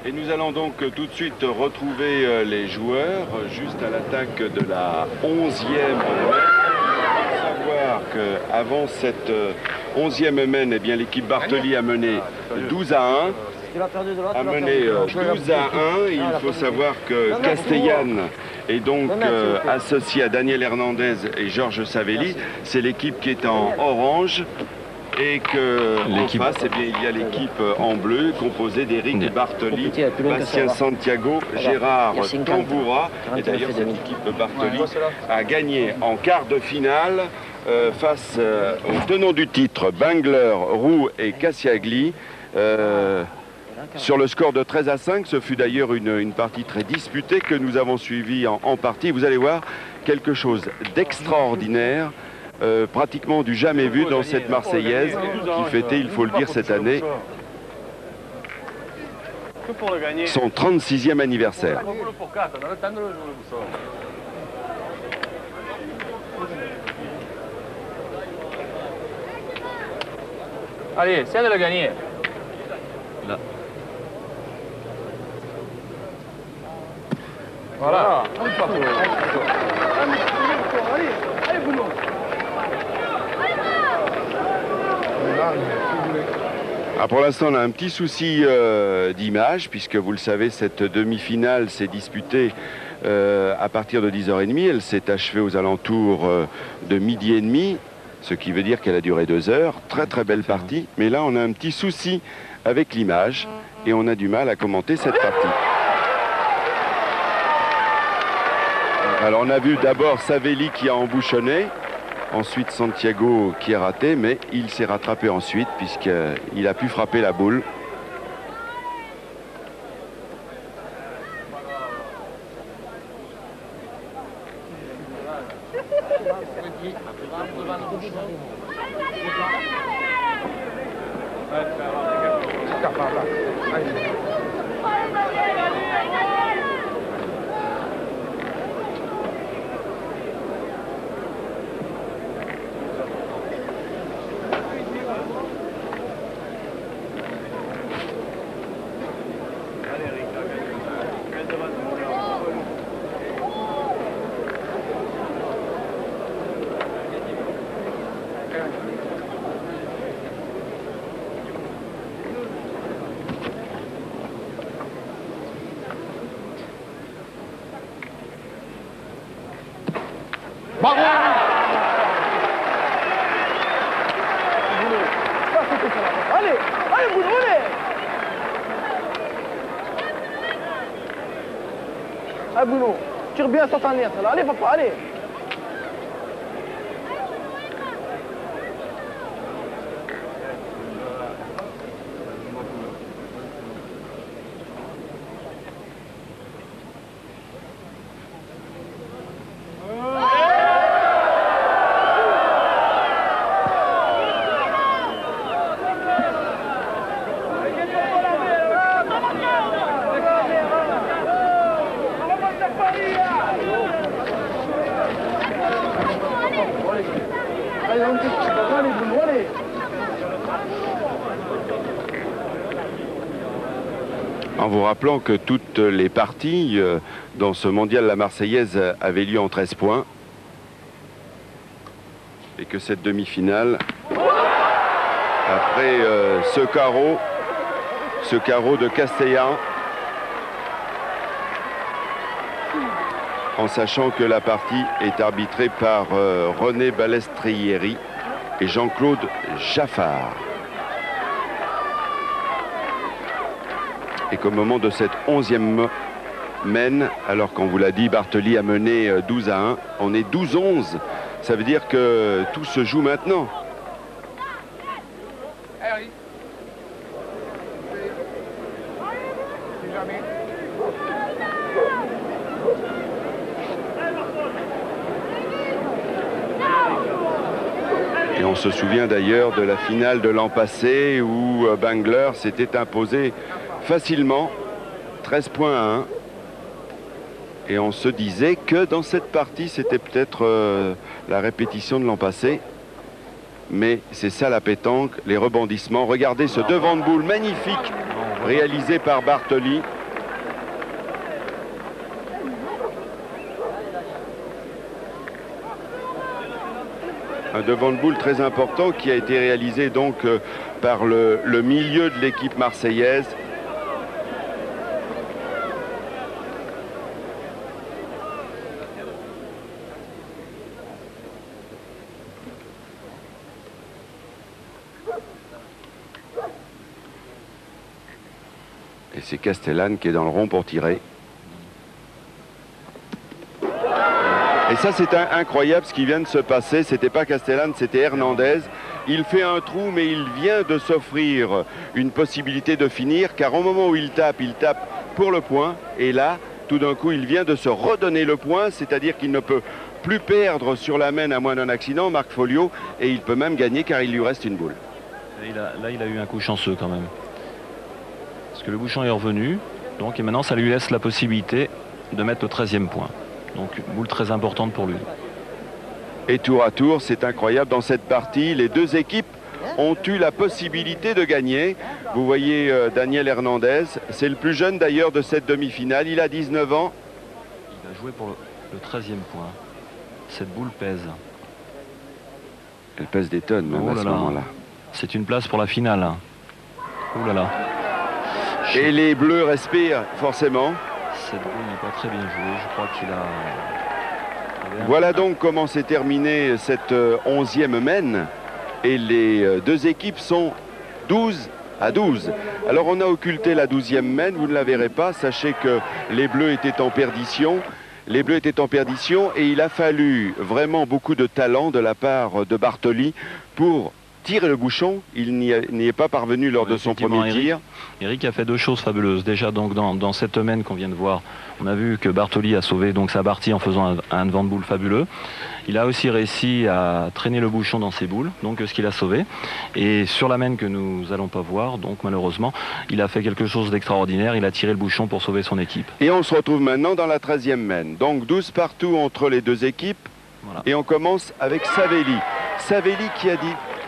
Et nous allons donc tout de suite retrouver les joueurs juste à l'attaque de la 11e. Il faut savoir qu'avant cette 11e mène, eh bien l'équipe Bartoli a mené 12 à 1. A mené 12 à 1. Il faut savoir que Castellane est donc associé à Daniel Hernandez et Georges Savelli. C'est l'équipe qui est en orange. Et qu'en face, eh bien, il y a l'équipe en bleu composée d'Éric Bartoli, Bastien Santiago, Gérard Tamboura. Et d'ailleurs, cette équipe Bartoli a gagné en quart de finale face aux tenants du titre, Bangler, Roux et Cassiagli. Sur le score de 13 à 5, ce fut d'ailleurs une partie très disputée que nous avons suivie en partie. Vous allez voir quelque chose d'extraordinaire. Pratiquement du jamais vu dans cette Marseillaise qui fêtait, il faut le dire, cette année son 36e anniversaire. Allez, c'est de le gagner. Là. Voilà. Ah, pour l'instant, on a un petit souci d'image, puisque vous le savez, cette demi-finale s'est disputée à partir de 10h30. Elle s'est achevée aux alentours de 12h30, ce qui veut dire qu'elle a duré 2 heures. Très très belle partie, mais là on a un petit souci avec l'image et on a du mal à commenter cette partie. Alors on a vu d'abord Savelli qui a embouchonné. Ensuite Santiago qui a raté, mais il s'est rattrapé ensuite puisqu'il a pu frapper la boule. Allez Bruno, tire bien sans t'enlever. Allez papa, allez. En vous rappelant que toutes les parties dans ce mondial la Marseillaise avaient lieu en 13 points et que cette demi-finale, après ce carreau de Castellane, en sachant que la partie est arbitrée par René Balestrieri et Jean-Claude Jaffard. Et qu'au moment de cette 11e mène, alors qu'on vous l'a dit, Bartoli a mené 12 à 1, on est 12-11. Ça veut dire que tout se joue maintenant. Et on se souvient d'ailleurs de la finale de l'an passé où Bangler s'était imposé facilement, 13 points à 1. Et on se disait que dans cette partie, c'était peut-être la répétition de l'an passé. Mais c'est ça la pétanque, les rebondissements. Regardez ce devant de boule magnifique réalisé par Bartoli. Un devant de boule très important qui a été réalisé donc par le milieu de l'équipe marseillaise. Et c'est Castellane qui est dans le rond pour tirer. Et ça, c'est incroyable ce qui vient de se passer. C'était pas Castellane, c'était Hernandez. Il fait un trou, mais il vient de s'offrir une possibilité de finir, car au moment où il tape pour le point. Et là, tout d'un coup, il vient de se redonner le point, c'est-à-dire qu'il ne peut plus perdre sur la main à moins d'un accident, Marc Folliot, et il peut même gagner car il lui reste une boule. Là, il a eu un coup chanceux quand même. Parce que le bouchon est revenu, donc, et maintenant, ça lui laisse la possibilité de mettre le 13e point. Donc, une boule très importante pour lui. Et tour à tour, c'est incroyable. Dans cette partie, les deux équipes ont eu la possibilité de gagner. Vous voyez Daniel Hernandez, c'est le plus jeune d'ailleurs de cette demi-finale. Il a 19 ans. Il va jouer pour le 13e point. Cette boule pèse. Elle pèse des tonnes même à ce moment-là. C'est une place pour la finale. Ouh là là. Et les Bleus respirent forcément. Cette boule n'est pas très bien jouée. Je crois qu'il a... Voilà donc comment s'est terminée cette 11e mène. Et les deux équipes sont 12 à 12. Alors on a occulté la 12e mène, vous ne la verrez pas. Sachez que les Bleus étaient en perdition. Les Bleus étaient en perdition et il a fallu vraiment beaucoup de talent de la part de Bartoli pour tirer le bouchon. Il n'y est pas parvenu lors de son premier tir. Eric a fait deux choses fabuleuses. Déjà donc dans cette mène qu'on vient de voir, on a vu que Bartoli a sauvé donc sa partie en faisant un devant de boule fabuleux. Il a aussi réussi à traîner le bouchon dans ses boules, donc ce qu'il a sauvé. Et sur la mène que nous n'allons pas voir, donc malheureusement, il a fait quelque chose d'extraordinaire. Il a tiré le bouchon pour sauver son équipe. Et on se retrouve maintenant dans la 13e mène. Donc 12 partout entre les deux équipes. Voilà. Et on commence avec Savelli. Savelli qui a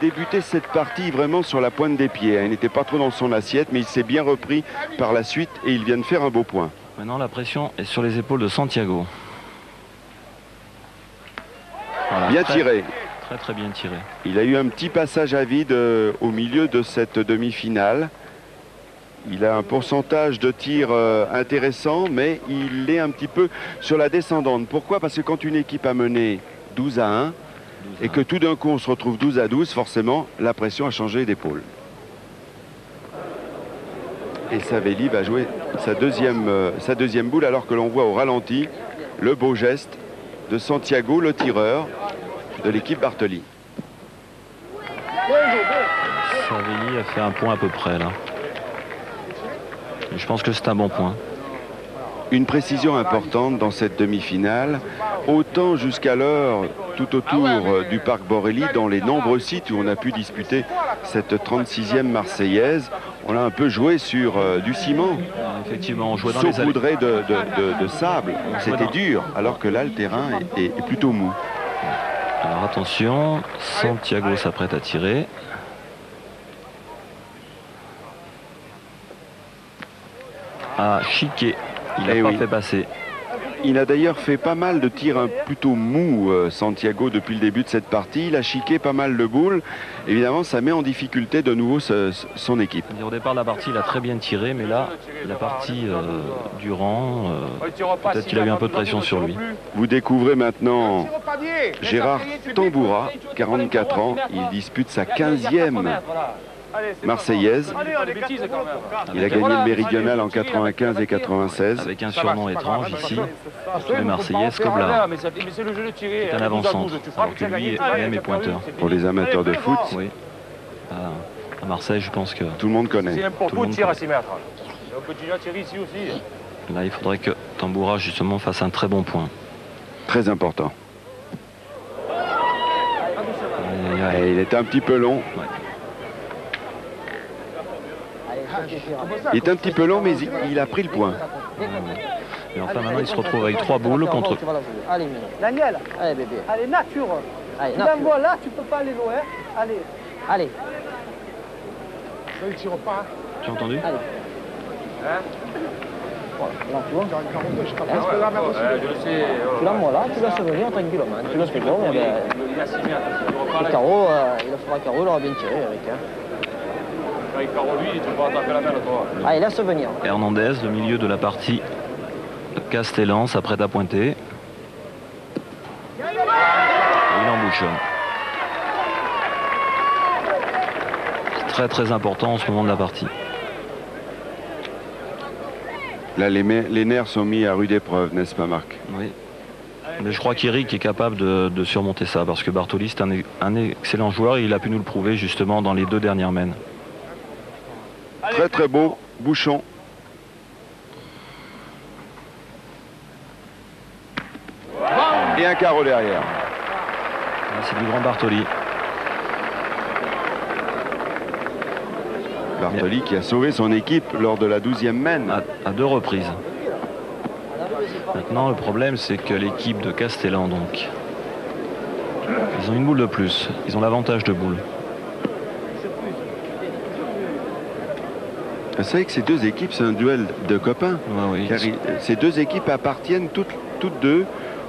débuté cette partie vraiment sur la pointe des pieds. Il n'était pas trop dans son assiette, mais il s'est bien repris par la suite et il vient de faire un beau point. Maintenant, la pression est sur les épaules de Santiago. Voilà, bien tiré. Très très bien tiré. Il a eu un petit passage à vide au milieu de cette demi-finale. Il a un pourcentage de tir intéressant, mais il est un petit peu sur la descendante. Pourquoi? Parce que quand une équipe a mené 12 à 1, et que tout d'un coup on se retrouve 12 à 12, forcément la pression a changé d'épaule. Et Savelli va jouer sa deuxième boule, alors que l'on voit au ralenti le beau geste de Santiago, le tireur de l'équipe Bartoli. Savelli a fait un point à peu près là. Et je pense que c'est un bon point. Une précision importante dans cette demi-finale, autant jusqu'alors tout autour du parc Borelli, dans les nombreux sites où on a pu disputer cette 36e Marseillaise, on a un peu joué sur du ciment. Effectivement, on jouait dans saupoudré de sable. C'était dur, alors que là le terrain est plutôt mou. Alors attention, Santiago s'apprête à tirer. Ah, chiqué. Il n'a pas fait passer. Il a d'ailleurs fait pas mal de tirs plutôt mous, Santiago, depuis le début de cette partie. Il a chiqué pas mal de boules. Évidemment, ça met en difficulté de nouveau son équipe. Au départ de la partie, il a très bien tiré, mais là, la partie durant, peut-être qu'il a eu un peu de pression sur lui. Vous découvrez maintenant Gérard Tamboura, 44 ans. Il dispute sa 15e Marseillaise. Il a gagné le méridional en 95 et 96. Avec un surnom étrange ici, le Marseillais Scoblar. C'est un avant-centre, alors que lui même est pointeur. Pour les amateurs de foot, oui. À Marseille, je pense que tout le monde connaît. C'est important de tirer à s'y mettre. On continue à tirer ici aussi. Là, il faudrait que Tamboura justement fasse un très bon point. Très important. Et il était un petit peu long. Ouais. Il est un petit peu long, mais il a pris le point. Et enfin, maintenant, il se retrouve avec 3 boules contre... Allez, Daniel, allez, bébé. Allez, nature. Allez, nature. Ben voilà, tu peux pas aller loin. Allez. Allez. Tu as entendu? Allez. Voilà, là, tu vois. Je le sais. Tu l'envoies là, tu laisses venir tranquillement. Tu le fais bon, et ben, le carreau, il fera carreau, il aura bien tiré, Eric. Avec Caro, lui, tu vas taper la balle, toi. Ah, il laisse venir. Hernandez, le milieu de la partie. Castellan s'apprête à pointer. Il embouchonne. C'est très important en ce moment de la partie. Là, les nerfs sont mis à rude épreuve, n'est-ce pas, Marc? Oui. Mais je crois qu'Eric est capable de surmonter ça, parce que Bartoli, c'est un excellent joueur et il a pu nous le prouver justement dans les 2 dernières mènes. Très beau, bouchon. Et un carreau derrière. C'est du grand Bartoli. Bartoli qui a sauvé son équipe lors de la 12e mène. À 2 reprises. Maintenant, le problème, c'est que l'équipe de Castellan, donc, ils ont une boule de plus. Ils ont l'avantage de boule. Vous savez que ces 2 équipes, c'est un duel de copains. Oui. Car ces 2 équipes appartiennent toutes 2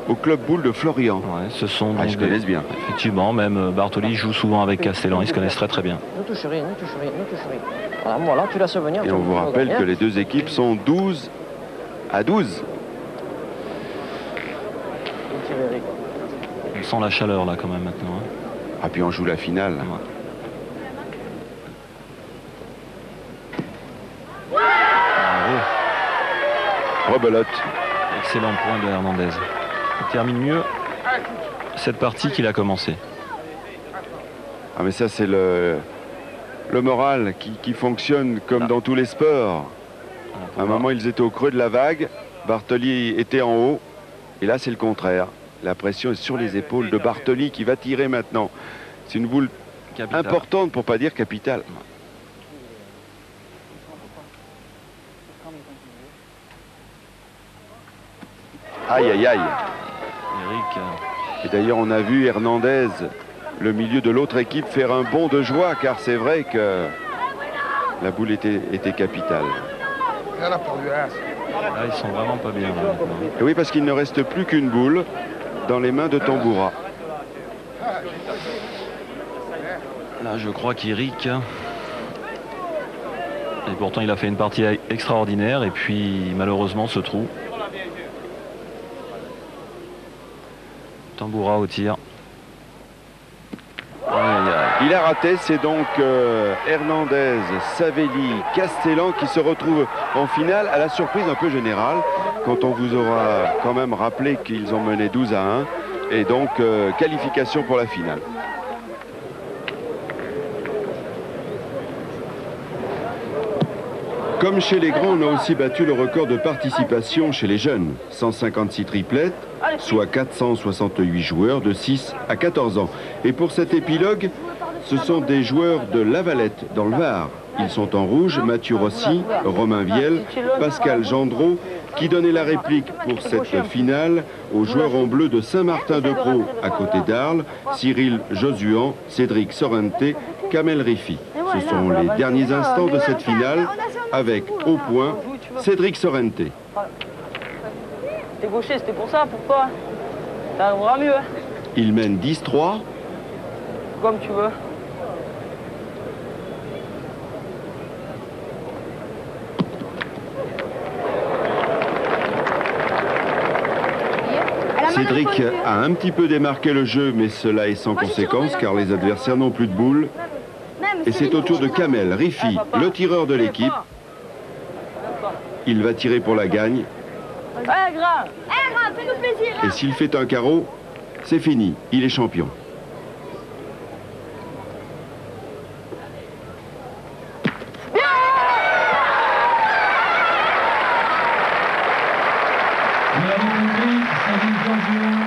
au club boule de Florian. Ouais, ce sont ils se connaissent bien. Effectivement, même Bartoli joue souvent avec Castellan. Ils se connaissent très bien. Ne touche rien, ne touche rien, ne touche rien. Voilà, tu laisses venir. Et on vous rappelle que les 2 équipes sont 12 à 12. On sent la chaleur là quand même maintenant. Ah, puis on joue la finale. Rebelote. Excellent point de Hernandez. Il termine mieux cette partie qu'il a commencé. Ah, mais ça, c'est le moral qui fonctionne comme dans tous les sports. À un moment, ils étaient au creux de la vague. Bartoli était en haut. Et là, c'est le contraire. La pression est sur les épaules de Bartoli qui va tirer maintenant. C'est une boule importante, pour pas dire capitale. Aïe, aïe, aïe. Eric. Et d'ailleurs, on a vu Hernandez, le milieu de l'autre équipe, faire un bond de joie, car c'est vrai que la boule était capitale. Là, ils sont vraiment pas bien. Là, et oui, parce qu'il ne reste plus qu'une boule dans les mains de Tamboura. Là, je crois qu'Eric... Et pourtant, il a fait une partie extraordinaire. Et puis, malheureusement, ce trou. Tamboura au tir. Il a raté, c'est donc Hernandez, Savelli, Castellan qui se retrouvent en finale à la surprise un peu générale quand on vous aura quand même rappelé qu'ils ont mené 12 à 1 et donc qualification pour la finale. Comme chez les grands, on a aussi battu le record de participation chez les jeunes. 156 triplettes, soit 468 joueurs de 6 à 14 ans. Et pour cet épilogue, ce sont des joueurs de Lavalette, dans le Var. Ils sont en rouge, Mathieu Rossi, Romain Viel, Pascal Gendreau, qui donnait la réplique pour cette finale aux joueurs en bleu de Saint-Martin-de-Crau, à côté d'Arles, Cyril Josuan, Cédric Sorrente, Kamel Rifi. Ce sont les derniers instants de cette finale, avec, au point, Cédric Sorrente. T'es gaucher, c'était pour ça, pourquoi? Ça arrivera mieux. Il mène 10-3. Comme tu veux. Cédric a un petit peu démarqué le jeu, mais cela est sans conséquence car les adversaires n'ont plus de boules. Et c'est au tour de Kamel Rifi, le tireur de l'équipe. Il va tirer pour la gagne. Et s'il fait un carreau, c'est fini, il est champion.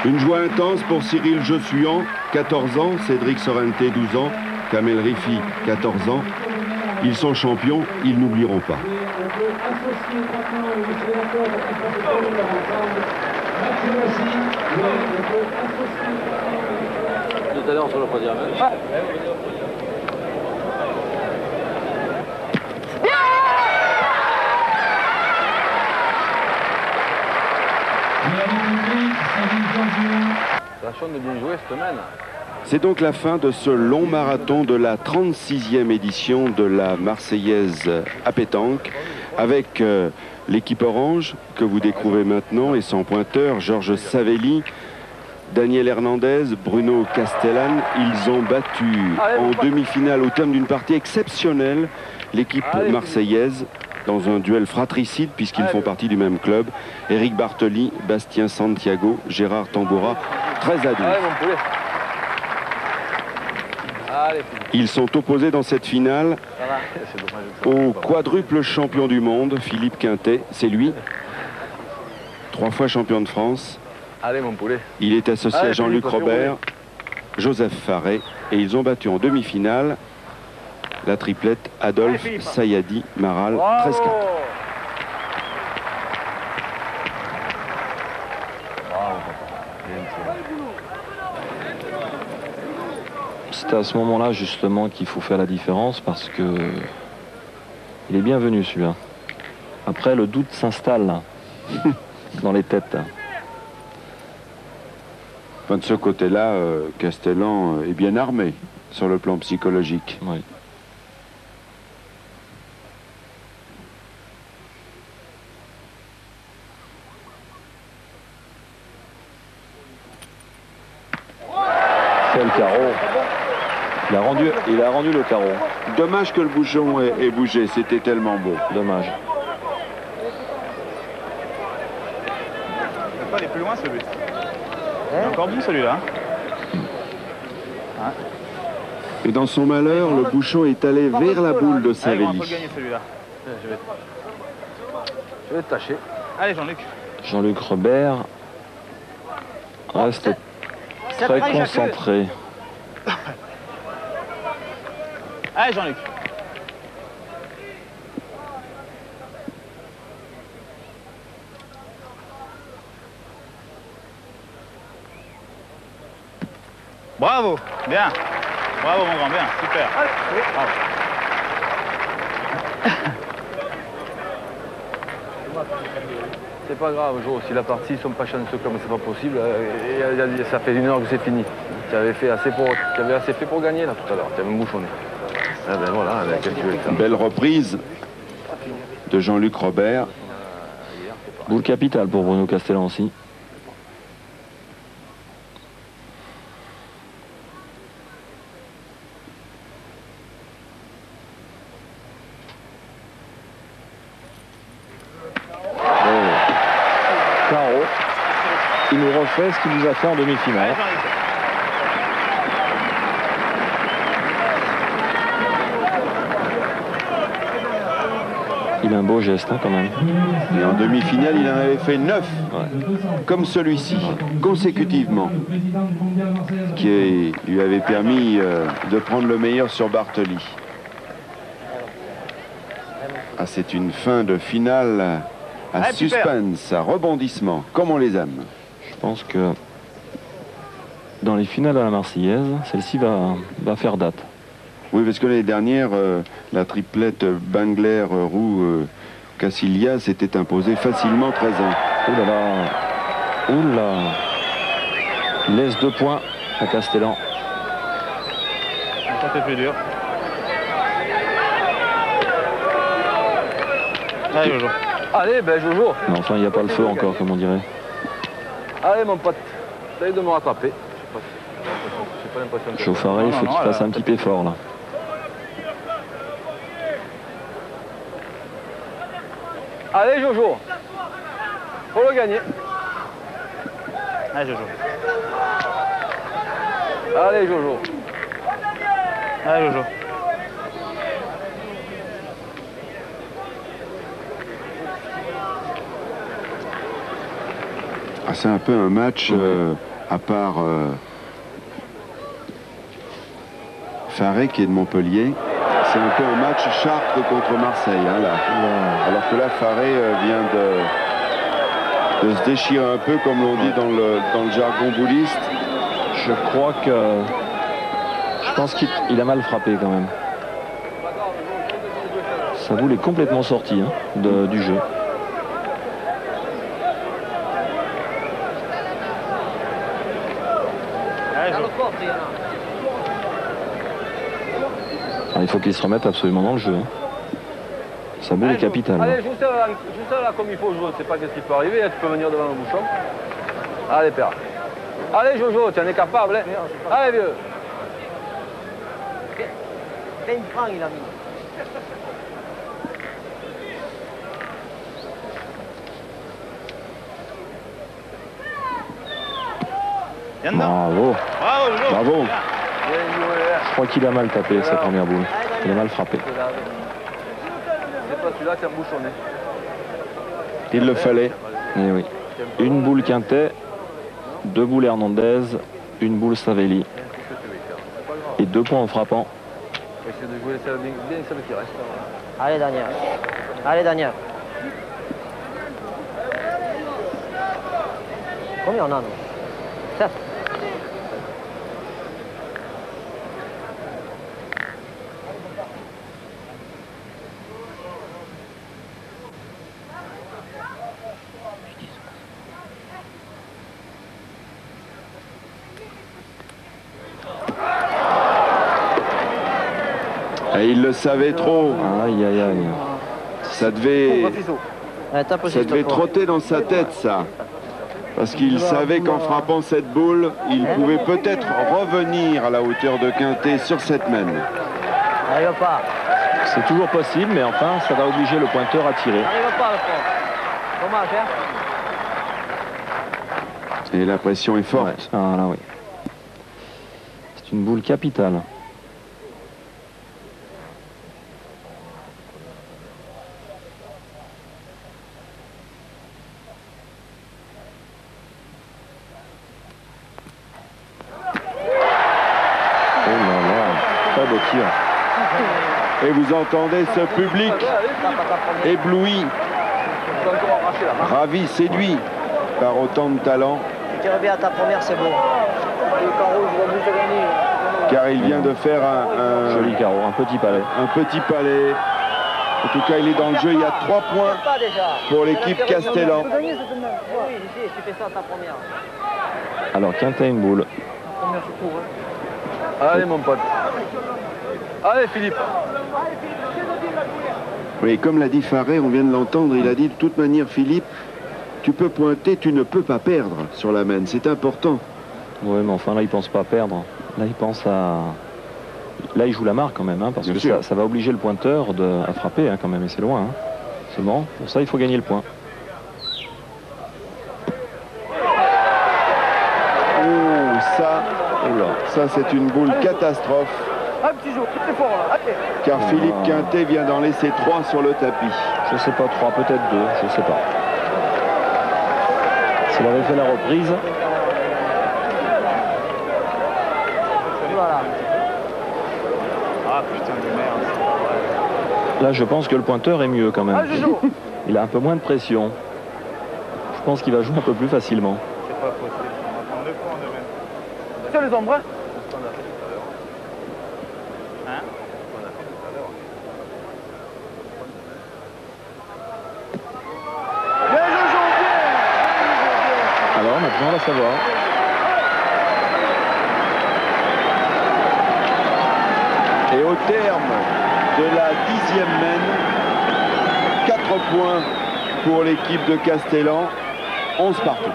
Une joie intense pour Cyril Josuan, 14 ans, Cédric Sorrente, 12 ans, Kamel Rifi, 14 ans. Ils sont champions, ils n'oublieront pas. Tout à l'heure sur le podium. Tâchons de bien jouer cette semaine. C'est donc la fin de ce long marathon de la 36e édition de la Marseillaise à pétanque avec l'équipe orange que vous découvrez maintenant et son pointeur Georges Savelli, Daniel Hernandez, Bruno Castellan. Ils ont battu en demi-finale au terme d'une partie exceptionnelle l'équipe marseillaise dans un duel fratricide puisqu'ils font partie du même club. Éric Bartoli, Bastien Santiago, Gérard Tamboura, 13 à 12. Ils sont opposés dans cette finale au quadruple champion du monde, Philippe Quintet. C'est lui, 3 fois champion de France. Il est associé à Jean-Luc Robert, Joseph Faré, et ils ont battu en demi-finale la triplette Adolphe, Sayadi, Maral, 13-4. C'est à ce moment-là justement qu'il faut faire la différence parce que il est bienvenu celui-là. Après, le doute s'installe dans les têtes. Enfin, de ce côté-là, Castellan est bien armé sur le plan psychologique. Oui. C'est le carreau. Il a rendu le carreau. Dommage que le bouchon ait bougé, c'était tellement beau. Dommage. Il ne peut pas aller plus loin celui. Il est encore bon celui-là. Et dans son malheur, le bouchon est allé vers la boule de Savelli. On peut le gagner celui-là. Je vais te tâcher. Allez Jean-Luc. Jean-Luc Robert reste très concentré. Allez Jean-Luc. Bravo, bien. Bravo mon grand, bien, super. Bravo. C'est pas grave, Jo, si la partie, ils sont pas chanceux comme c'est pas possible, ça fait 1 heure que c'est fini. Tu avais assez fait pour gagner là tout à l'heure, tu avais bouchonné. Ah ben voilà, qu'est-ce que tu veux faire ? Belle reprise de Jean-Luc Robert. Boule capitale pour Bruno Castellan aussi. Carreau. Il nous refait ce qu'il nous a fait en demi-finale. Il a un beau geste quand même. Et en demi-finale, il en avait fait 9, comme celui-ci, consécutivement, qui lui avait permis de prendre le meilleur sur Bartoli. Ah, c'est une fin de finale à suspense, à rebondissement, comme on les aime. Je pense que dans les finales à la Marseillaise, celle-ci va faire date. Oui, parce que l'année dernière, la triplette Bangler, Roux, Cassilia s'était imposée facilement 13 ans. Ouh là là. Ouh là. Il laisse 2 points à Castellan. Ça fait plus dur. Allez Jojo. Allez, ben Jojo. Mais enfin, il n'y a pas le feu encore, comme on dirait. Allez mon pote, essaye de me rattraper. J'ai pas l'impression que... Chauffaré, il faut qu'il fasse un petit effort là. Allez Jojo, faut le gagner. Allez Jojo. Allez Jojo. Allez Jojo. Ah, c'est un peu un match, à part Faré qui est de Montpellier, c'est un peu un match Chartres contre Marseille, hein, là. Alors que là, Faré vient de se déchirer un peu, comme l'on dit dans le jargon bouliste. Je pense qu'il a mal frappé quand même. Sa boule est complètement sortie du jeu. Ah, il faut qu'il se remette absolument dans le jeu. Hein. Sa boule est capitale. Allez, juste là comme il faut jouer. Je sais pas qu'est-ce qui peut arriver. Là, tu peux venir devant le bouchon. Allez, père. Allez, Jojo, tu en es capable. Hein. Allez, vieux. 20 francs, il a mis. Bravo. Bravo, Jojo. Bravo. Bien joué. Je crois qu'il a mal tapé sa première boule. Il a mal frappé. C'est pas celui-là qui a bouchonné. Il le fallait. Eh oui. Une boule Quintet, 2 boules Hernandez, une boule Savelli et 2 points en frappant. Essaye de jouer bien celle qui reste. Allez, Daniel. Allez, Daniel. Combien on a, nous 7. Et il le savait trop. Aïe, aïe, aïe. Ça devait Ça trotter dans sa tête, ça. Parce qu'il savait qu'en frappant cette boule, il pouvait peut-être revenir à la hauteur de Quintet sur cette main. Arrive pas. C'est toujours possible, mais enfin, ça va obliger le pointeur à tirer. Arrive pas, le fond. Dommage, hein. Et la pression est forte. Ouais. Ah là, oui. C'est une boule capitale. Et vous entendez ce public ébloui, ravi, séduit par autant de talent. Tu reviens à ta première, c'est beau. Car il vient de faire un Joli carreau, un petit palais. En tout cas, il est dans le jeu. Il y a 3 points pour l'équipe Castellan. Oui, tu fais ça à ta première. Alors, Quintet, une boule. Allez, mon pote. Allez, Philippe. Oui, comme l'a dit Faré, on vient de l'entendre, il a dit de toute manière, Philippe, tu peux pointer, tu ne peux pas perdre sur la main, c'est important. Oui, mais enfin, là, il pense pas à perdre. Là, il pense à... Là, il joue la marque quand même, hein, parce Bien que sûr. ça va obliger le pointeur à frapper hein, quand même, et c'est loin. Hein. Seulement, pour ça, il faut gagner le point. Oh, ça c'est une boule catastrophe. Un petit jour, très fort là. Allez. Car Philippe Quintet vient d'en laisser 3 sur le tapis. Je sais pas, 3, peut-être 2, je sais pas. S'il avait fait la reprise, Voilà. Ah putain de merde. là, je pense que le pointeur est mieux quand même. Ah, Jojo. Il a un peu moins de pression. Je pense qu'il va jouer un peu plus facilement. C'est pas possible. On va prendre 2 points de même. Sur les ombres. Hein? Bien, Jojo, bien. Alors, maintenant, on va savoir. Et au terme de la 10e main, 4 points pour l'équipe de Castellan, 11 partout.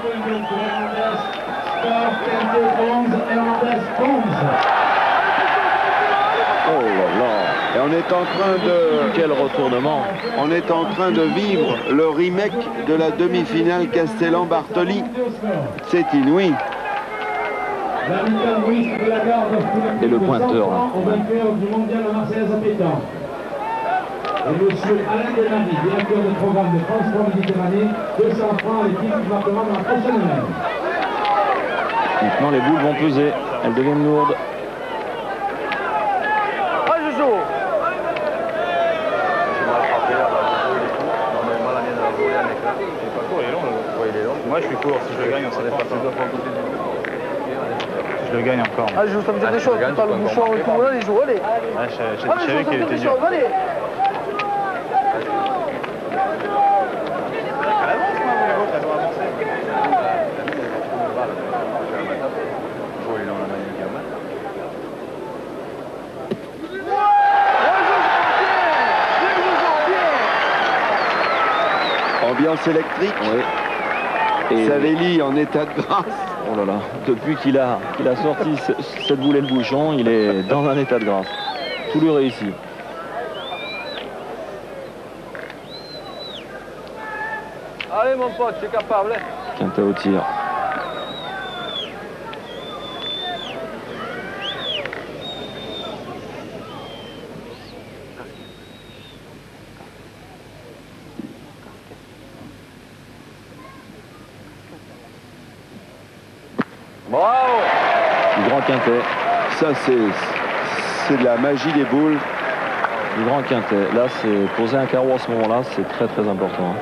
Oh là là. Et on est en train de... Quel retournement. On est en train de vivre le remake de la demi-finale Castellan-Bartoli. C'est inouï. Et le pointeur, là. Et monsieur Alain Desmaris, directeur de programme de France 3 Méditerranée, 200 francs à l'équipe du département dans la prochaine main. Maintenant, les boules vont peser. Elles deviennent lourdes. Ah, Jojo. Normalement, la mienne a volé un éclat. Il est pas court, il est long. Ouais, il est long. Moi je suis court, si je le gagne, on On sait est pas passé 2 encore. fois à côté du coup. Je le gagne encore. Ah, Jojo, ça me dit des choses. tu gagnes, Pas le tu peux bouchon et tout. Allez, Jojo, allez. Ouais, je Ah, mais savais Jojo, ça qu'il me dit était des dur. choses. Allez. Elle avance, moi, les autres, elles doivent avancer. Oh, il est dans la main du gamin. Ambiance électrique. Oui. Et Savelli en état de grâce. oh là là, depuis qu'il a sorti cette boule et le bouchon, il est dans un état de grâce. Tout lui réussit. Allez mon pote, tu es capable. Quintet au tir. Bravo. Du grand quintet. Ça, c'est de la magie des boules. Du grand quintet. Là, c'est poser un carreau à ce moment-là, c'est très très important.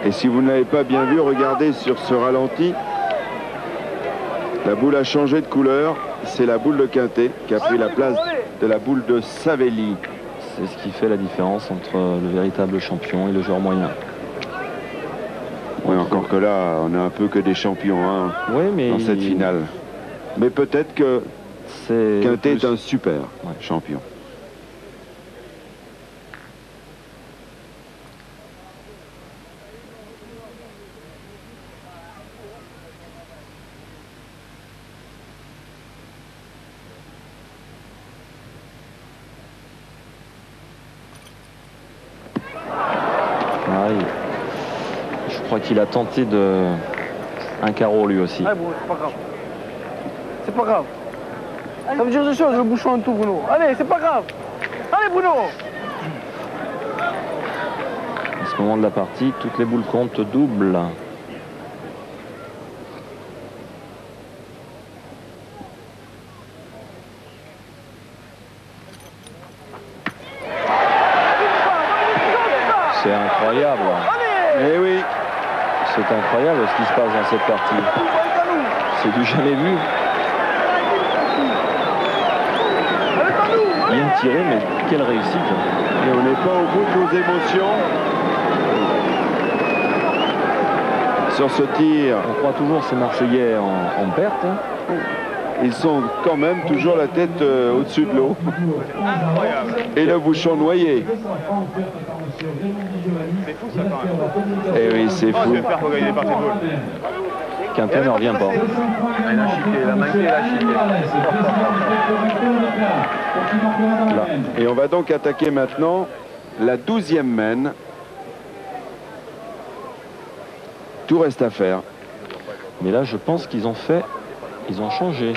Et si vous ne l'avez pas bien vu, regardez sur ce ralenti. La boule a changé de couleur. C'est la boule de quintet qui a pris la place de la boule de Savelli. C'est ce qui fait la différence entre le véritable champion et le joueur moyen. Oui, encore que là, on n'a un peu que des champions hein, Oui, mais dans cette finale. Mais peut-être que Quintet est un super champion. Je crois qu'il a tenté un carreau lui aussi. Ah bon, c'est pas grave. C'est pas grave. Ça veut dire des choses, le bouchon en tout, Bruno. Allez, c'est pas grave. Allez, Bruno. À ce moment de la partie, toutes les boules comptent double. C'est incroyable. Eh oui. C'est incroyable ce qui se passe dans cette partie. C'est du jamais vu. Bien tiré, mais quelle réussite. Et on n'est pas au bout de nos émotions. Sur ce tir. On croit toujours ces Marseillais en perte. Ils sont quand même toujours la tête au-dessus de l'eau. Et le bouchon noyé. C'est fou ça quand même. Eh oui, c'est Comment tu fou. veux faire pour gagner des parties de ball? Quintet ne revient pas. Il a chiqué, il a manqué, il a chiqué. Là. Et on va donc attaquer maintenant la 12e mène. Tout reste à faire. Mais là, je pense qu'ils ont changé.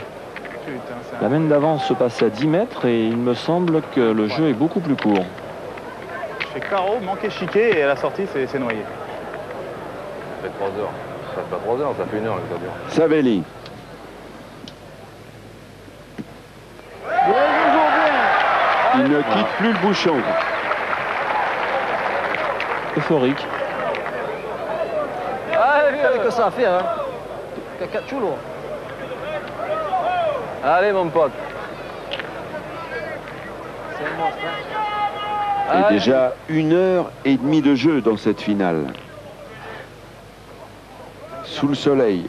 Putain, ça. La mène d'avant se passait à 10 mètres et il me semble que le jeu est beaucoup plus court. Je fais carreau, manqué chiqué et à la sortie c'est noyé. Ça fait 3 heures. Ça fait pas 3 heures, ça fait 1 heure que ça dure. Savelli. Il ne quitte plus le bouchon. Euphorique. Allez, avec que ça à faire, hein. Caca chulo. Allez mon pote. C'est un monstre, hein. Et déjà 1h30 de jeu dans cette finale. Sous le soleil.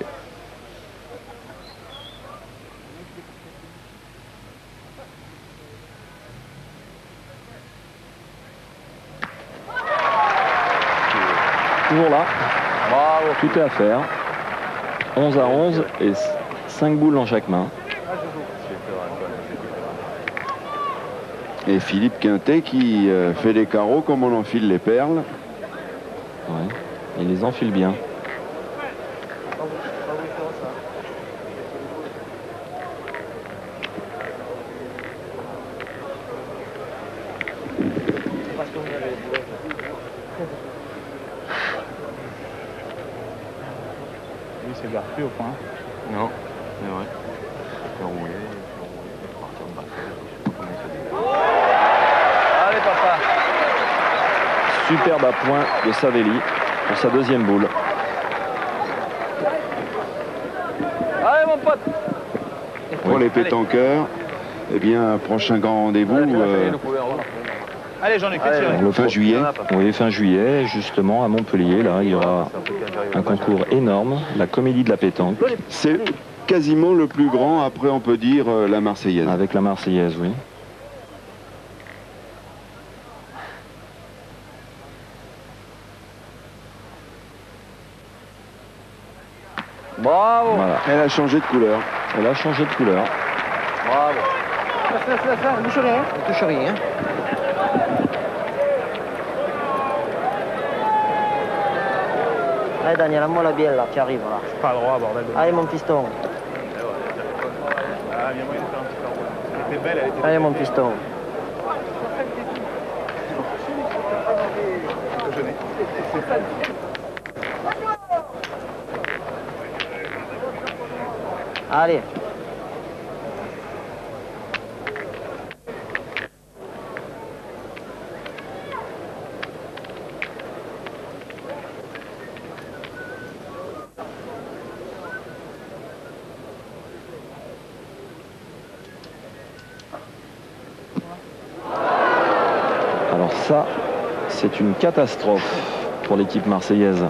Toujours là. Bravo. Tout est à faire. 11 à 11 et 5 boules dans chaque main. Et Philippe Quintet qui fait les carreaux comme on enfile les perles. Ouais. Il les enfile bien. Lui c'est garde plus au point. Non, c'est vrai. Allez papa. Superbe à point de Savelli pour sa deuxième boule. Allez mon pote. Pour les pétanqueurs, eh bien, prochain grand rendez-vous Allez Jean-Luc, fais tirer. Le fin juillet. Oui, fin juillet, justement à Montpellier. Là, il y aura un concours énorme, la comédie de la pétanque, C'est quasiment le plus grand, après on peut dire la Marseillaise. avec la Marseillaise, oui. Bravo. Voilà. Elle a changé de couleur. Elle a changé de couleur. Bravo. Laisse, on touche rien. On touche rien. Allez Daniel, amène-moi bien là, tu arrives là. Pas droit, bordel. Allez mon piston. Ah, il y a moyen de faire un petit carreau. Elle était belle, elle était Allez mon piston. Allez. Alors ça, c'est une catastrophe pour l'équipe marseillaise.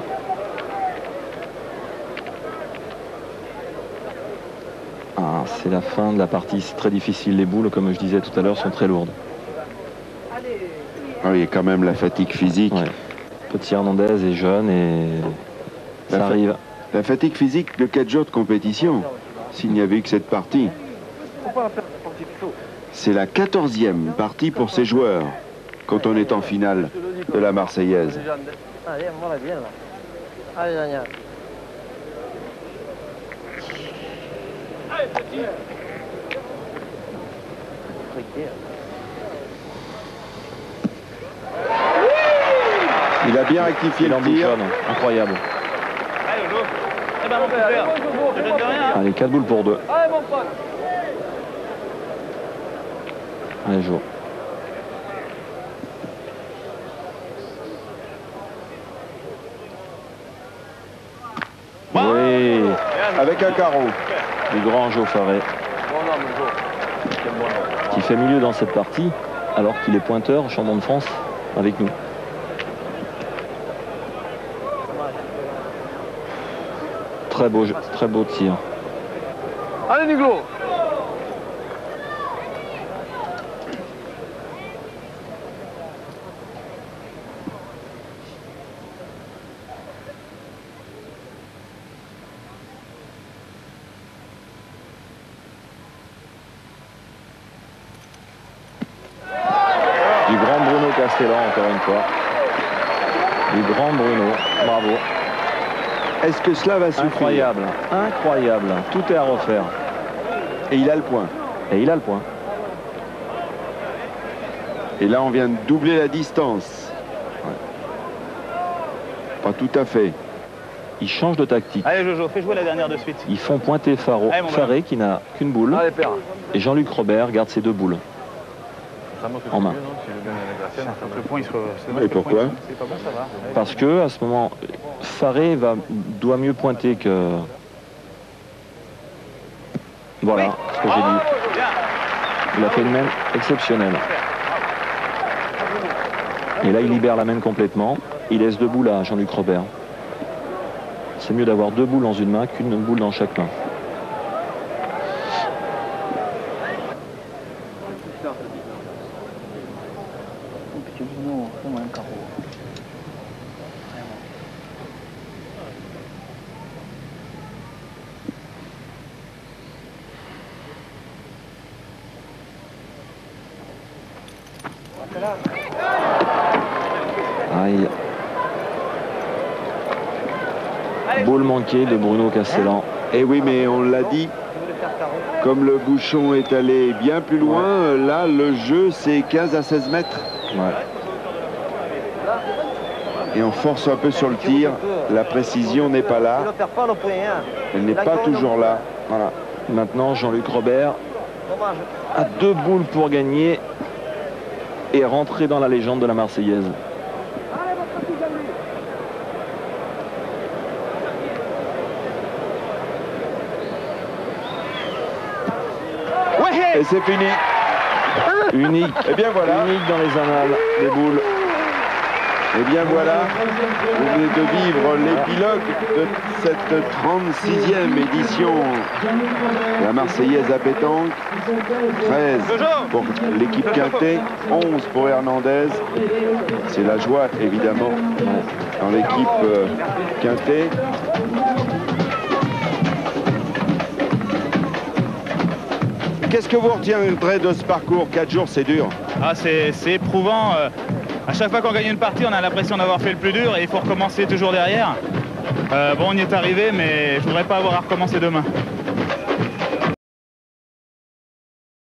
Ah, c'est la fin de la partie, c'est très difficile. Les boules, comme je disais tout à l'heure, sont très lourdes. Ah oui, quand même la fatigue physique. Ouais. Petit Hernandez est jeune et ça arrive. La fatigue physique de 4 jours de compétition, s'il n'y avait eu que cette partie. C'est la 14e partie pour ces joueurs, quand on est en finale de la Marseillaise. Allez, amène-moi bien là. Allez Daniel. Il a bien rectifié Il le en tir. bouchonne, incroyable. Allez, Jojo. Eh ben, mon frère, je donne de rien. Allez, 4 boules pour 2. Allez mon pote. Allez, Jo. Oui, Avec un carreau. du grand Jo Faré, Bon homme, Jo. Quel bon homme. qui fait milieu dans cette partie, alors qu'il est pointeur, champion de France, avec nous. Très beau tir. Allez, Niglo. Du grand Bruno Castellan, encore une fois. Du grand Bruno, bravo. Est-ce que cela va suffire? Incroyable, incroyable. Tout est à refaire. Et il a le point. Et il a le point. Et là, on vient de doubler la distance. Pas tout à fait. Il change de tactique. Allez, Jojo, fais jouer la dernière de suite. Ils font pointer Allez, mon Faré qui n'a qu'une boule. Allez, père. Et Jean-Luc Robert garde ses 2 boules. En main. Donc le point, il se... c'est dommage Et que le point, pourquoi c'est pas bon, ça va. Allez. Parce que à ce moment, Faré doit mieux pointer que... Voilà Oui. ce que j'ai dit. Bien. Il a fait une main exceptionnelle. Et là, il libère la main complètement. Il laisse 2 boules à Jean-Luc Robert. C'est mieux d'avoir 2 boules dans une main qu'une boule dans chaque main. Aïe. Boule manquée de Bruno Castellan. Et oui, mais on l'a dit, comme le bouchon est allé bien plus loin, là, le jeu, c'est 15 à 16 mètres. Ouais. Et on force un peu sur le tir. La précision n'est pas là. Tu ne perds pas le point. Hein. Elle n'est pas toujours là. Voilà. Maintenant, Jean-Luc Robert Dommage. a 2 boules pour gagner et rentrer dans la légende de la Marseillaise. Et c'est fini. Unique. Et bien voilà. Unique dans les annales des boules. Et bien voilà, vous venez de vivre l'épilogue de cette 36e édition de la Marseillaise à pétanque. 13 pour l'équipe Quintet, 11 pour Hernandez. C'est la joie évidemment dans l'équipe Quintet. Qu'est-ce que vous retiendrez de ce parcours? 4 jours, c'est dur. Ah, c'est éprouvant. À chaque fois qu'on gagne une partie, on a l'impression d'avoir fait le plus dur et il faut recommencer toujours derrière. Bon, on y est arrivé, mais je voudrais pas avoir à recommencer demain.